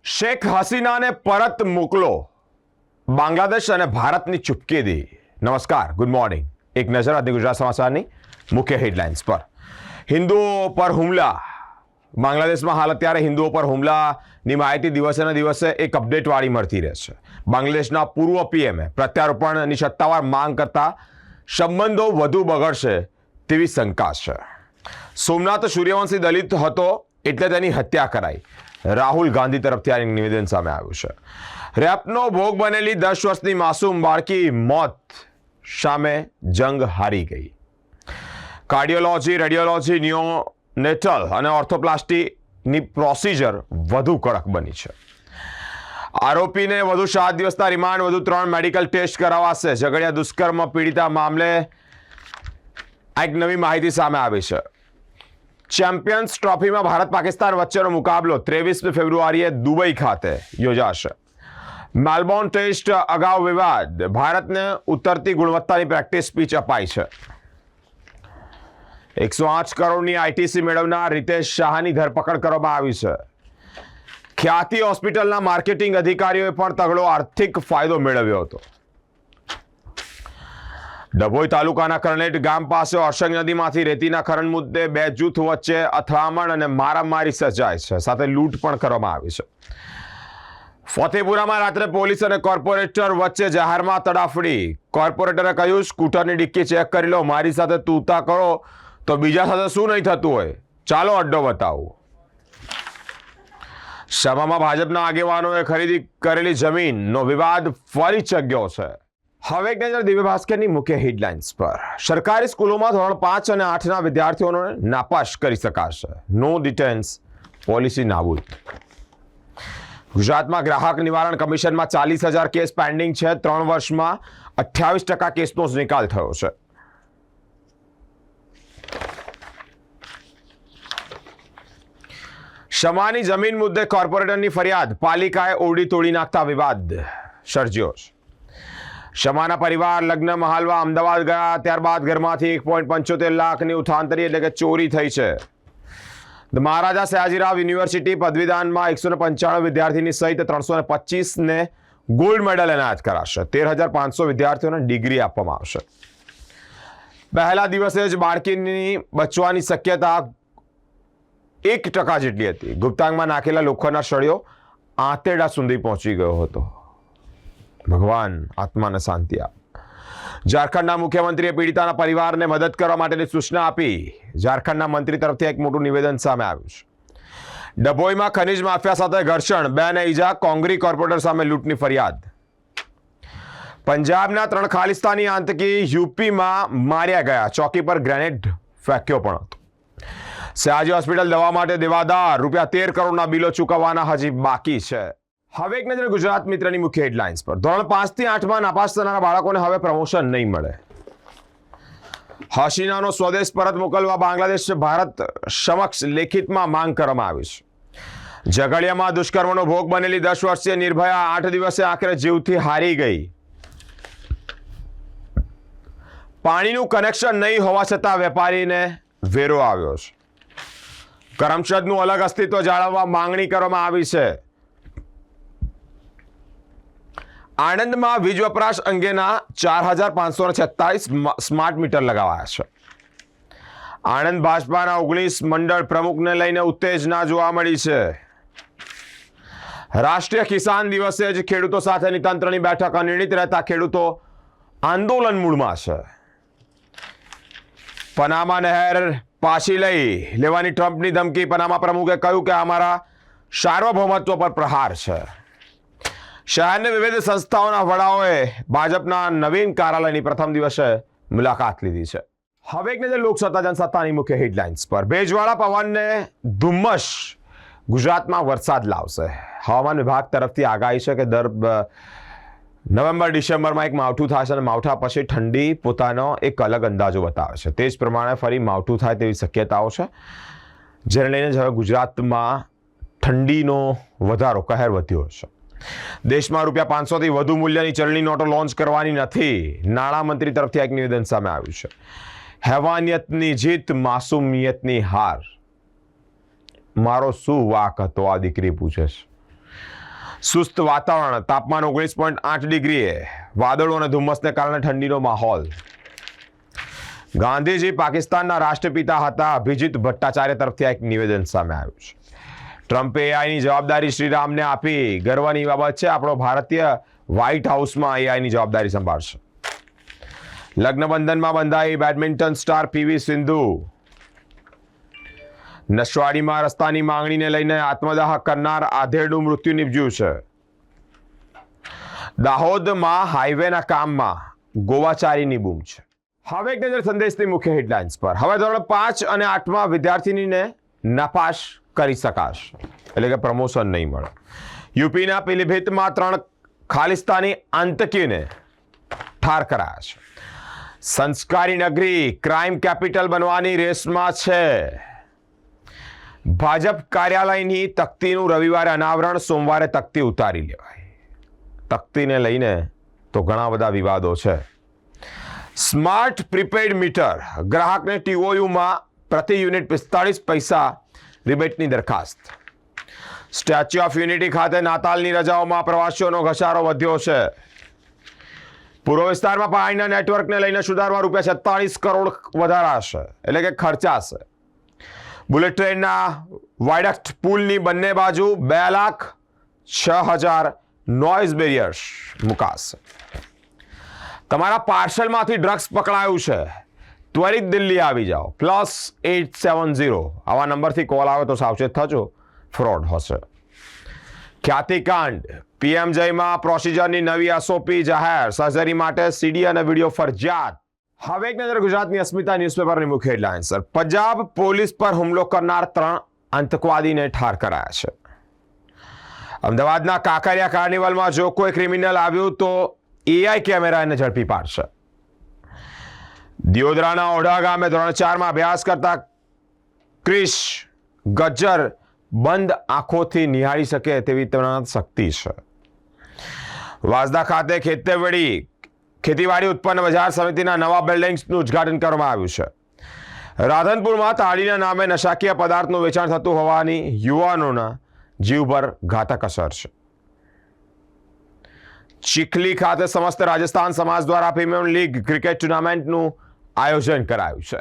શેખ હસીનાને પરત મોકલો, બાંગ્લાદેશ અને ભારતની ચૂપકેદી. નમસ્કાર, ગુડ મોર્નિંગ. એક નજર આજની ગુજરાત સમાચારની મુખ્ય હેડલાઇન્સ પર. હિન્દુઓ પર હુમલા. બાંગ્લાદેશમાં હાલ અત્યારે હિન્દુઓ પર હુમલાની માહિતી દિવસે ને દિવસે એક અપડેટવાળી મળતી રહે છે. બાંગ્લાદેશના પૂર્વ પીએમએ પ્રત્યારોપણની સત્તાવાર માંગ કરતા સંબંધો વધુ બગડશે તેવી શંકા છે. સોમનાથ સૂર્યવંશી દલિત હતો એટલે તેની હત્યા કરાઈ. રાહુલ ગાંધી તરફથી આ નિવેદન સામે આવ્યું છે. રેપનો ભોગ બનેલી 10 વર્ષની માસૂમ બાળકી મોત સામે જંગ હારી ગઈ. કાર્ડિયોલોજી, રેડિયોલોજી, નિયોનેટલ અને ઓર્થોપ્લાસ્ટીની પ્રોસિજર વધુ કડક બની છે. આરોપીને વધુ 7 દિવસના રિમાન્ડ, વધુ 3 મેડિકલ ટેસ્ટ કરાવાશે. ઝઘડિયા દુષ્કર્મ પીડિતા મામલે આ એક નવી માહિતી સામે આવી છે. ચેમ્પિયન્સ ટ્રોફીમાં ભારત પાકિસ્તાન વચ્ચેનો મુકાબલો 23 ફેબ્રુઆરીએ દુબઈ ખાતે યોજાશે. મેલબોર્ન ટેસ્ટ અગાઉ વિવાદ. ભારતને ઉતરતી ગુણવત્તાની પ્રેક્ટિસ પીચ અપાઈ છે. 108 કરોડની આઈટીસી મેળવનાર રીતેશ શાહની ધરપકડ કરવામાં આવી છે. ખ્યાતિ હોસ્પિટલના માર્કેટિંગ અધિકારીઓએ પણ તગડો આર્થિક ફાયદો મેળવ્યો હતો. ડભોઈ તાલુકાના કરનેટ ગામ પાસે ઓરસંગ નદીમાંથી રેતીના ખનન મુદ્દે 2 જૂથ વચ્ચે અથડામણ અને મારામારી સર્જાઈ છે. સાથે લૂંટ પણ કરવામાં આવી છે. ફતેપુરામાં રાત્રે પોલીસ અને કોર્પોરેટર વચ્ચે જાહેરમાં તડાફડી. કોર્પોરેટરે કહ્યું, સ્કૂટરની ડિક્કી ચેક કરી લો, મારી સાથે તૂતા કરો તો બીજા સાથે શું નહીં થતું હોય, ચાલો અડ્ડો બતાવું. સભામાં ભાજપના આગેવાનોએ ખરીદી કરેલી જમીનનો વિવાદ ફરી ચગ્યો છે. હવે એક નજર દિવ્ય ભાસ્કરની મુખ્ય હેડલાઇન્સ પર. સરકારી સ્કૂલોમાં ધોરણ 5 અને 8ના વિદ્યાર્થીઓને નાપાસ કરી શકાશે. નો ડિટેન્સ પોલિસી નાબૂદ. ગુજરાતમાં ગ્રાહક નિવારણ કમિશનમાં 40,000 કેસ પેન્ડિંગ છે. 3 વર્ષમાં 28% કેસનો જ નિકાલ થયો છે. શમાની જમીન મુદ્દે કોર્પોરેટરની ફરિયાદ. પાલિકાએ ઓરડી તોડી નાખતા વિવાદ સર્જ્યો છે. શમાના પરિવાર લગ્ન મહાલવા અમદાવાદ ગયા, ત્યારબાદ ઘરમાંથી 1.75 લાખની ઉઠાંતરી એટલે કે ચોરી થઈ છે. મહારાજા સયાજીરાવ યુનિવર્સિટી પદવીદાનમાં 195 વિદ્યાર્થીની સહિત 325ને ગોલ્ડ મેડલ એનાયત કરાશે. 13,500 વિદ્યાર્થીઓને ડિગ્રી આપવામાં આવશે. પહેલા દિવસે જ બાળકીની બચવાની શક્યતા 1% જેટલી હતી. ગુપ્તાંગમાં નાખેલા લોખંડના સળિયો આંતરડા સુધી પહોંચી ગયો હતો. ભગવાન આત્માને શાંતિ આપ. ઝારખંડના મુખ્યમંત્રીએ પીડિતાના પરિવારને મદદ કરવા માટેની સૂચના આપી. ઝારખંડના મંત્રી તરફથી એક મોટું નિવેદન સામે આવ્યું છે. ડભોઈમાં ખનીજ માફિયા સાથે ઘર્ષણ, 2ને ઈજા, કોંગરી કોર્પોરેટર સામે લૂંટની ફરિયાદ. પંજાબના 3 ખાલિસ્તાની આતંકી યુપીમાં માર્યા ગયા. ચોકી પર ગ્રેનેડ ફેંક્યો પણ હતો. સયાજી હોસ્પિટલ દવા માટે દેવાદાર. ₹13 કરોડના બિલો ચૂકવવાના હજી બાકી છે. હવે એક નજર ગુજરાત મિત્રની મુખ્ય હેડલાઇન્સ પર. ધોરણ 5 થી 8માં નાપાસ થનારા બાળકોને હવે પ્રમોશન નહીં મળે. હસીનાનો સ્વદેશ પરત મોકલવા બાંગ્લાદેશ ભારત સમક્ષ લેખિતમાં માંગ કરવામાં આવી છે. ઝઘડિયામાં દુષ્કર્મનો ભોગ બનેલી 10 વર્ષીય નિર્ભયા 8 દિવસે આખરે જીવથી હારી ગઈ. પાણીનું કનેક્શન નહીં હોવા છતાં વેપારીને વેરો આવ્યો છે. કરમસદનું અલગ અસ્તિત્વ જાળવવા માંગણી કરવામાં આવી છે. આણંદમાં વીજ વપરાશ અંગેના 4,546 સ્માર્ટ મીટર લગાવાયા છે. આણંદ ભાજપાના 19 મંડળ પ્રમુખને લઈને ઉત્તેજના જોવા મળી છે. રાષ્ટ્રીય કિસાન દિવસે જ ખેડૂતો સાથેની તંત્રની બેઠક અનિર્ણિત રહેતા ખેડૂતો આંદોલન મૂડમાં છે. પનામા નહેર પાછી લેવાની ટ્રમ્પની ધમકી. પનામા પ્રમુખે કહ્યું કે અમારા સાર્વભૌમત્વ પર પ્રહાર છે. શહેરની વિવિધ સંસ્થાઓના વડાઓએ ભાજપના નવીન કાર્યાલયની પ્રથમ દિવસે મુલાકાત લીધી છે. હવે એક નજર લોકસત્તા જનસત્તાની મુખ્ય હેડલાઇન્સ પર. ભેજવાળા પવનને ધુમ્મસ ગુજરાતમાં વરસાદ લાવશે. હવામાન વિભાગ તરફથી આગાહી છે કે દર નવેમ્બર ડિસેમ્બરમાં એક માવઠું થશે અને માવઠા પછી ઠંડી પોતાનો એક અલગ અંદાજો બતાવે છે. તે જ પ્રમાણે ફરી માવઠું થાય તેવી શક્યતાઓ છે, જેને લઈને હવે ગુજરાતમાં ઠંડીનો વધારો કહેર વધ્યો છે. દેશમાં ₹500 થી વધુ મૂલ્યની ચલણી નોટો લોન્ચ કરવાની નથી. નાણામંત્રી તરફથી એક નિવેદન સામે આવ્યું છે. હેવાનિયતની જીત, માસુમિયતની હાર. મારો શું વાક હતો, આ દીકરી પૂછે છે. સુસ્ત વાતાવરણ, તાપમાન 19.8 ડિગ્રીએ, વાદળો અને ધુમ્મસને કારણે ઠંડીનો માહોલ. ગાંધીજી પાકિસ્તાનના રાષ્ટ્રપિતા હતા, અભિજીત ભટ્ટાચાર્ય તરફથી એક નિવેદન સામે આવ્યું છે. ટ્રમ્પે એઆઈની જવાબદારી શ્રીરામને આપી, ગર્વની બાબત છે. આપણો ભારતીય વ્હાઇટ હાઉસમાં એઆઈની જવાબદારી સંભાળશે. લગ્ન બંધનમાં બંધાઈ બેડમિન્ટન સ્ટાર પીવી સિંધુ. નસવાડીમાં રસ્તાની માંગણીને લઈને આત્મદાહ કરનાર આધેડનું મૃત્યુ નિપજ્યું છે. દાહોદમાં હાઈવેના કામમાં ગોવાચારીની બૂમ છે. હવે એક નજર સંદેશની મુખ્ય હેડલાઇન્સ પર. હવે ધોરણ 5 અને 8માં વિદ્યાર્થીનીને નાપાસ કરી શકાશે, એટલે કે પ્રમોશન નહીં મળે. યુપીના પીલીભીતમાં 3 ખાલિસ્તાની આતંકીને ઠાર કરાયા છે. સંસ્કારી નગરી ક્રાઇમ કેપિટલ બનવાની રેસમાં છે. ભાજપ કાર્યાલયની તકતીનું રવિવારે અનાવરણ, સોમવારે તકતી ઉતારી લેવાય. તકતીને લઈને તો ઘણા બધા વિવાદો છે. સ્માર્ટ પ્રીપેડ મીટર, ગ્રાહકને ટીઓયુમાં પ્રતિ યુનિટ 45 પૈસા રિબેટની દરખાસ્ત. સ્ટેચ્યુ ઓફ યુનિટી ખાતે નાતાલની રજાઓમાં પ્રવાસીઓનો ઘસારો વધ્યો છે. પૂર્વ વિસ્તારમાં પાણીના નેટવર્કને લઈને સુધારવા ₹46 કરોડ વધારાશે, એટલે કે ખર્ચાશે. બુલેટ ટ્રેનના વાયડક્ટ પુલની બંને બાજુ 2,06,000 નોઇઝ બેરિયર્સ મુકાશે. તમારા પાર્સલમાંથી ડ્રગ્સ પકડાયું છે, ત્વરિત દિલ્હી આવી જાઓ. +870 આવા નંબરથી કોલ આવે તો સાવચેત થજો, ફ્રોડ હશે. ખ્યાતિકાંડ, પીએમ જયમાં પ્રોસિજરની નવી એસઓપી જાહેર, સર્જરી માટે સીડી અને વિડીયો ફરજિયાત. હવે એક નજર ગુજરાતની અસ્મિતા ન્યૂઝપેપરની મુખ્ય હેડલાઇન્સ. પંજાબ પોલીસ પર હુમલો કરનાર 3 આતંકવાદીને ઠાર કરાયા છે. અમદાવાદના કાંકરિયા કાર્નિવલમાં જો કોઈ ક્રિમિનલ આવ્યું તો એઆઈ કેમેરા એને ઝડપી પાડશે. દિયોદરાના ઓઢા ગામે ધોરણ 4માં અભ્યાસ કરતા ક્રિશ ગજ્જર બંધ આંખોથી નિહાળી શકે તેવી તેમાં શક્તિ છે. વાંસદા ખાતે ખેતીવાડી ઉત્પન્ન બજાર સમિતિના નવા બિલ્ડિંગ્સનું ઉદ્ઘાટન કરવામાં આવ્યું છે. રાધનપુરમાં તાળીના નામે નશાકીય પદાર્થનું વેચાણ થતું હોવાની યુવાનોના જીવ પર ઘાતક અસર છે. ચીખલી ખાતે સમસ્ત રાજસ્થાન સમાજ દ્વારા પ્રીમિયર લીગ ક્રિકેટ ટુર્નામેન્ટનું આયોજન કરાયું છે.